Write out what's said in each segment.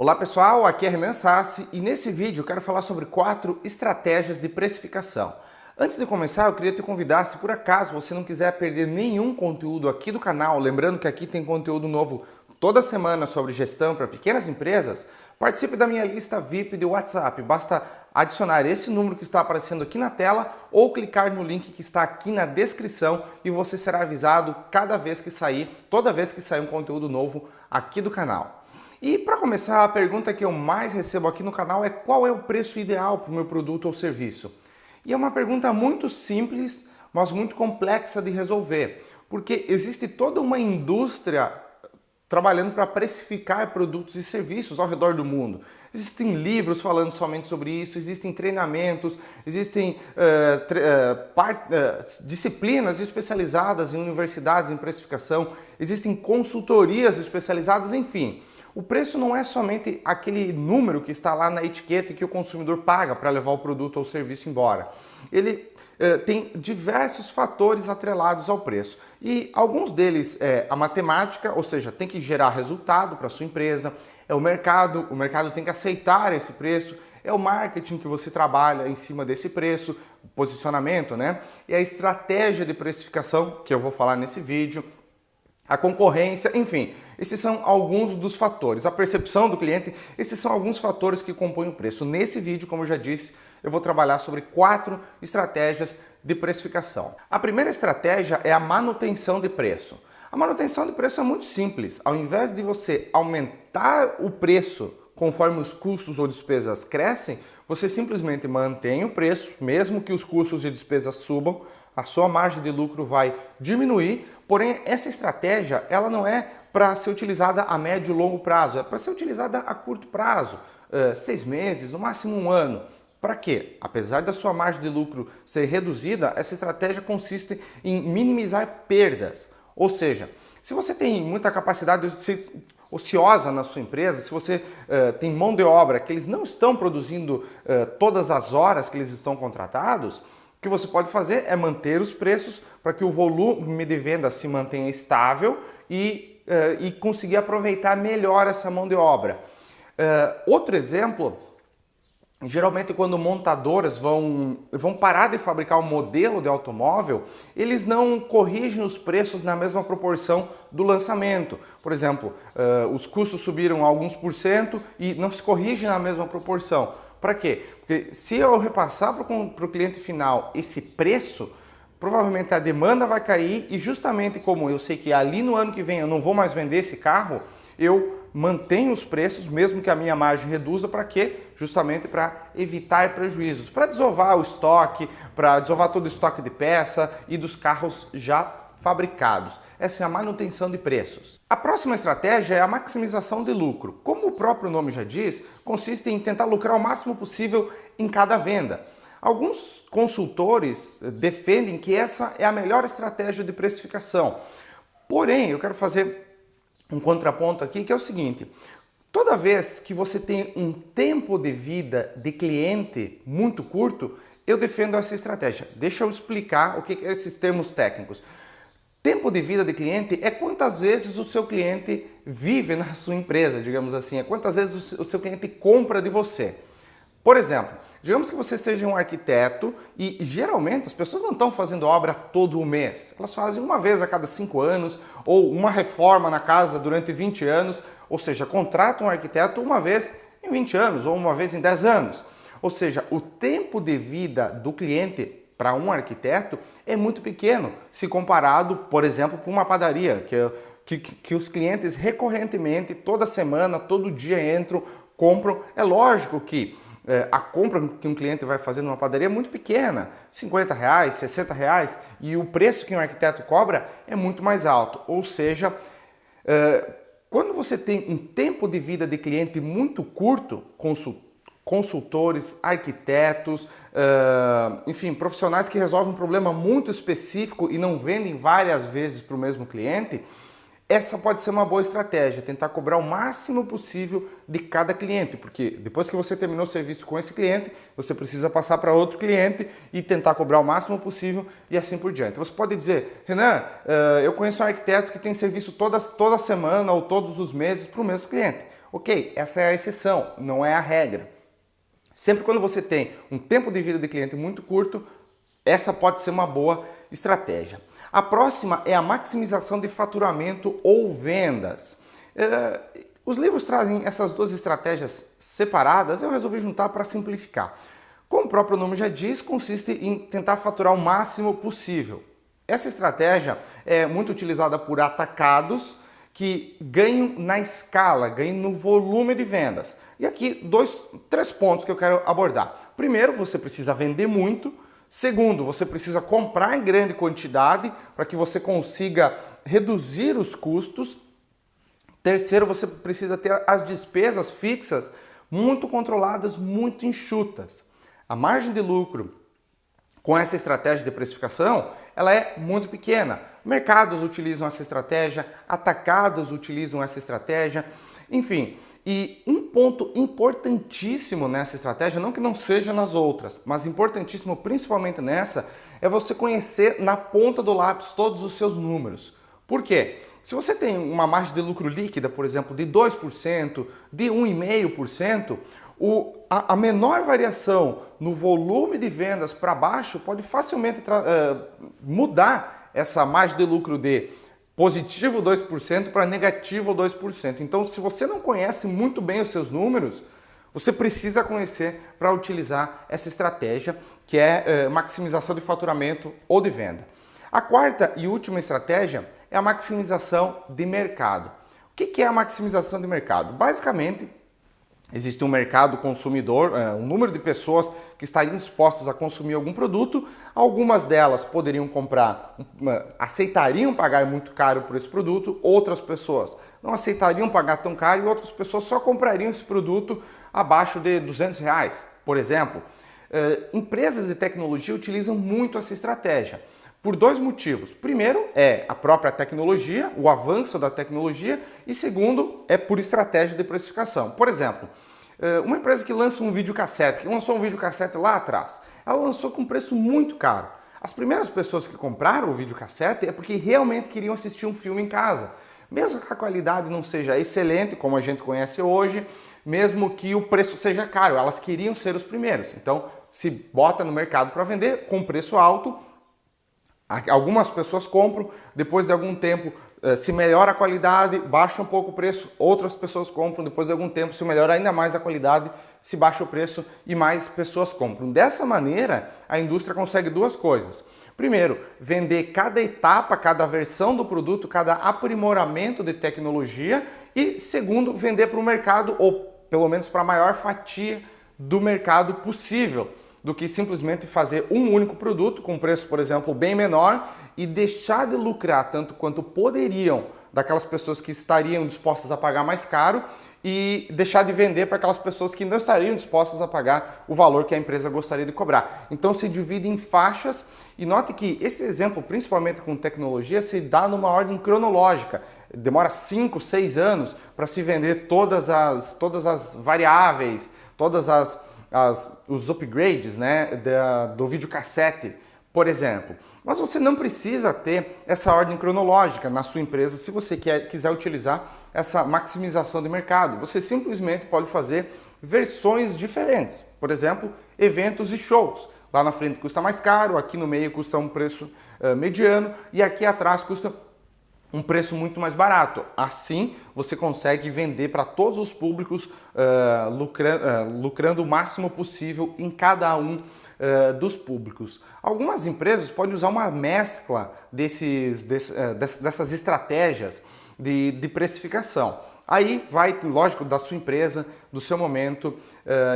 Olá pessoal, aqui é Renan Sassi e nesse vídeo eu quero falar sobre 4 estratégias de precificação. Antes de começar, eu queria te convidar, se por acaso você não quiser perder nenhum conteúdo aqui do canal, lembrando que aqui tem conteúdo novo toda semana sobre gestão para pequenas empresas, participe da minha lista VIP de WhatsApp. Basta adicionar esse número que está aparecendo aqui na tela ou clicar no link que está aqui na descrição e você será avisado toda vez que sair um conteúdo novo aqui do canal. E para começar, a pergunta que eu mais recebo aqui no canal é qual é o preço ideal para o meu produto ou serviço? E é uma pergunta muito simples, mas muito complexa de resolver, porque existe toda uma indústria trabalhando para precificar produtos e serviços ao redor do mundo. Existem livros falando somente sobre isso, existem treinamentos, existem disciplinas especializadas em universidades em precificação, existem consultorias especializadas, enfim. O preço não é somente aquele número que está lá na etiqueta que o consumidor paga para levar o produto ou serviço embora. Ele tem diversos fatores atrelados ao preço. E alguns deles é a matemática, ou seja, tem que gerar resultado para a sua empresa, é o mercado tem que aceitar esse preço, é o marketing que você trabalha em cima desse preço, o posicionamento, né? E a estratégia de precificação, que eu vou falar nesse vídeo, a concorrência, enfim, esses são alguns dos fatores. A percepção do cliente, esses são alguns fatores que compõem o preço. Nesse vídeo, como eu já disse, eu vou trabalhar sobre 4 estratégias de precificação. A primeira estratégia é a manutenção de preço. A manutenção de preço é muito simples. Ao invés de você aumentar o preço conforme os custos ou despesas crescem, você simplesmente mantém o preço, mesmo que os custos e despesas subam, a sua margem de lucro vai diminuir, porém essa estratégia ela não é para ser utilizada a médio e longo prazo, é para ser utilizada a curto prazo, 6 meses, no máximo 1 ano. Para quê? Apesar da sua margem de lucro ser reduzida, essa estratégia consiste em minimizar perdas. Ou seja, se você tem muita capacidade ociosa na sua empresa, se você tem mão de obra que eles não estão produzindo todas as horas que eles estão contratados, o que você pode fazer é manter os preços para que o volume de venda se mantenha estável e conseguir aproveitar melhor essa mão de obra. Outro exemplo, geralmente quando montadoras vão parar de fabricar um modelo de automóvel, eles não corrigem os preços na mesma proporção do lançamento. Por exemplo, os custos subiram alguns % e não se corrigem na mesma proporção. Para quê? Porque se eu repassar para o cliente final esse preço, provavelmente a demanda vai cair e justamente como eu sei que ali no ano que vem eu não vou mais vender esse carro, eu mantenho os preços, mesmo que a minha margem reduza, para quê? Justamente para evitar prejuízos, para desovar o estoque, para desovar todo o estoque de peça e dos carros já fabricados. Essa é a manutenção de preços. A próxima estratégia é a maximização de lucro. Como o próprio nome já diz, consiste em tentar lucrar o máximo possível em cada venda. Alguns consultores defendem que essa é a melhor estratégia de precificação. Porém, eu quero fazer um contraponto aqui, que é o seguinte: toda vez que você tem um tempo de vida de cliente muito curto, eu defendo essa estratégia. Deixa eu explicar o que são esses termos técnicos. Tempo de vida de cliente é quantas vezes o seu cliente vive na sua empresa, digamos assim, é quantas vezes o seu cliente compra de você. Por exemplo, digamos que você seja um arquiteto e geralmente as pessoas não estão fazendo obra todo mês. Elas fazem uma vez a cada 5 anos ou uma reforma na casa durante 20 anos, ou seja, contratam um arquiteto uma vez em 20 anos ou uma vez em 10 anos. Ou seja, o tempo de vida do cliente para um arquiteto é muito pequeno se comparado, por exemplo, para uma padaria, que os clientes recorrentemente, toda semana, todo dia entram, compram. É lógico que a compra que um cliente vai fazer numa padaria é muito pequena, R$50, R$60, e o preço que um arquiteto cobra é muito mais alto. Ou seja, quando você tem um tempo de vida de cliente muito curto, consultores, arquitetos, enfim, profissionais que resolvem um problema muito específico e não vendem várias vezes para o mesmo cliente, essa pode ser uma boa estratégia, tentar cobrar o máximo possível de cada cliente, porque depois que você terminou o serviço com esse cliente, você precisa passar para outro cliente e tentar cobrar o máximo possível e assim por diante. Você pode dizer, Renan, eu conheço um arquiteto que tem serviço toda semana ou todos os meses para o mesmo cliente. Ok, essa é a exceção, não é a regra. Sempre quando você tem um tempo de vida de cliente muito curto, essa pode ser uma boa estratégia. A próxima é a maximização de faturamento ou vendas. Os livros trazem essas duas estratégias separadas, eu resolvi juntar para simplificar. Como o próprio nome já diz, consiste em tentar faturar o máximo possível. Essa estratégia é muito utilizada por atacados que ganham na escala, ganham no volume de vendas. E aqui três pontos que eu quero abordar. Primeiro, você precisa vender muito. Segundo, você precisa comprar em grande quantidade para que você consiga reduzir os custos. Terceiro, você precisa ter as despesas fixas muito controladas, muito enxutas. A margem de lucro com essa estratégia de precificação, ela é muito pequena. Mercados utilizam essa estratégia, atacados utilizam essa estratégia, enfim. E um ponto importantíssimo nessa estratégia, não que não seja nas outras, mas importantíssimo principalmente nessa, é você conhecer na ponta do lápis todos os seus números. Por quê? Se você tem uma margem de lucro líquida, por exemplo, de 2%, de 1,5%, a menor variação no volume de vendas para baixo pode facilmente mudar essa margem de lucro de positivo 2% para negativo 2%. Então, se você não conhece muito bem os seus números, você precisa conhecer para utilizar essa estratégia, que é maximização de faturamento ou de venda. A quarta e última estratégia é a maximização de mercado. O que é a maximização de mercado? Basicamente, existe um mercado consumidor, um número de pessoas que estariam dispostas a consumir algum produto. Algumas delas poderiam comprar, aceitariam pagar muito caro por esse produto, outras pessoas não aceitariam pagar tão caro e outras pessoas só comprariam esse produto abaixo de R$200, por exemplo. Empresas de tecnologia utilizam muito essa estratégia. Por dois motivos. Primeiro é a própria tecnologia, o avanço da tecnologia, e segundo é por estratégia de precificação. Por exemplo, uma empresa que lança um videocassete, que lançou um videocassete lá atrás, ela lançou com um preço muito caro. As primeiras pessoas que compraram o videocassete é porque realmente queriam assistir um filme em casa. Mesmo que a qualidade não seja excelente, como a gente conhece hoje, mesmo que o preço seja caro, elas queriam ser os primeiros. Então, se bota no mercado para vender com preço alto. Algumas pessoas compram, depois de algum tempo se melhora a qualidade, baixa um pouco o preço, outras pessoas compram, depois de algum tempo se melhora ainda mais a qualidade, se baixa o preço e mais pessoas compram. Dessa maneira, a indústria consegue duas coisas. Primeiro, vender cada etapa, cada versão do produto, cada aprimoramento de tecnologia e segundo, vender para o mercado ou pelo menos para a maior fatia do mercado possível, do que simplesmente fazer um único produto com preço, por exemplo, bem menor e deixar de lucrar tanto quanto poderiam daquelas pessoas que estariam dispostas a pagar mais caro e deixar de vender para aquelas pessoas que não estariam dispostas a pagar o valor que a empresa gostaria de cobrar. Então se divide em faixas e note que esse exemplo, principalmente com tecnologia, se dá numa ordem cronológica. Demora 5, 6 anos para se vender todas as variáveis, os upgrades, né, do videocassete, por exemplo. Mas você não precisa ter essa ordem cronológica na sua empresa se você quiser utilizar essa maximização de mercado. Você simplesmente pode fazer versões diferentes. Por exemplo, eventos e shows. Lá na frente custa mais caro, aqui no meio custa um preço mediano e aqui atrás custa um preço muito mais barato. Assim, você consegue vender para todos os públicos, lucrando o máximo possível em cada um dos públicos. Algumas empresas podem usar uma mescla dessas estratégias de precificação. Aí vai, lógico, da sua empresa, do seu momento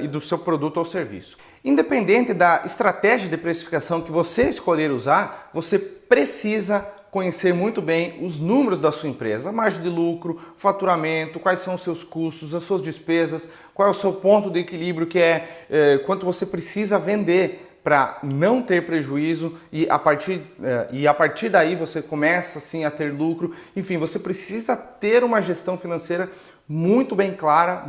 e do seu produto ou serviço. Independente da estratégia de precificação que você escolher usar, você precisa conhecer muito bem os números da sua empresa, margem de lucro, faturamento, quais são os seus custos, as suas despesas, qual é o seu ponto de equilíbrio, que é quanto você precisa vender para não ter prejuízo e a partir daí você começa assim a ter lucro. Enfim, você precisa ter uma gestão financeira muito bem clara,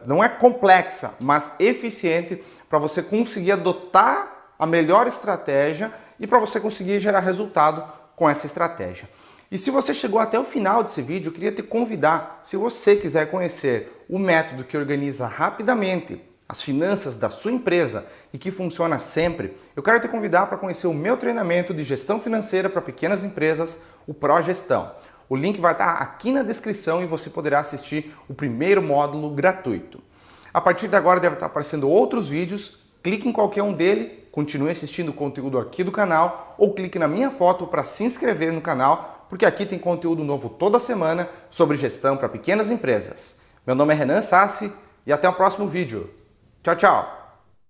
não é complexa, mas eficiente para você conseguir adotar a melhor estratégia e para você conseguir gerar resultado com essa estratégia. E se você chegou até o final desse vídeo, eu queria te convidar, se você quiser conhecer o método que organiza rapidamente as finanças da sua empresa e que funciona sempre, eu quero te convidar para conhecer o meu treinamento de gestão financeira para pequenas empresas, o ProGestão. O link vai estar aqui na descrição e você poderá assistir o primeiro módulo gratuito. A partir de agora deve estar aparecendo outros vídeos, clique em qualquer um deles, continue assistindo o conteúdo aqui do canal ou clique na minha foto para se inscrever no canal, porque aqui tem conteúdo novo toda semana sobre gestão para pequenas empresas. Meu nome é Renan Sassi e até o próximo vídeo. Tchau, tchau!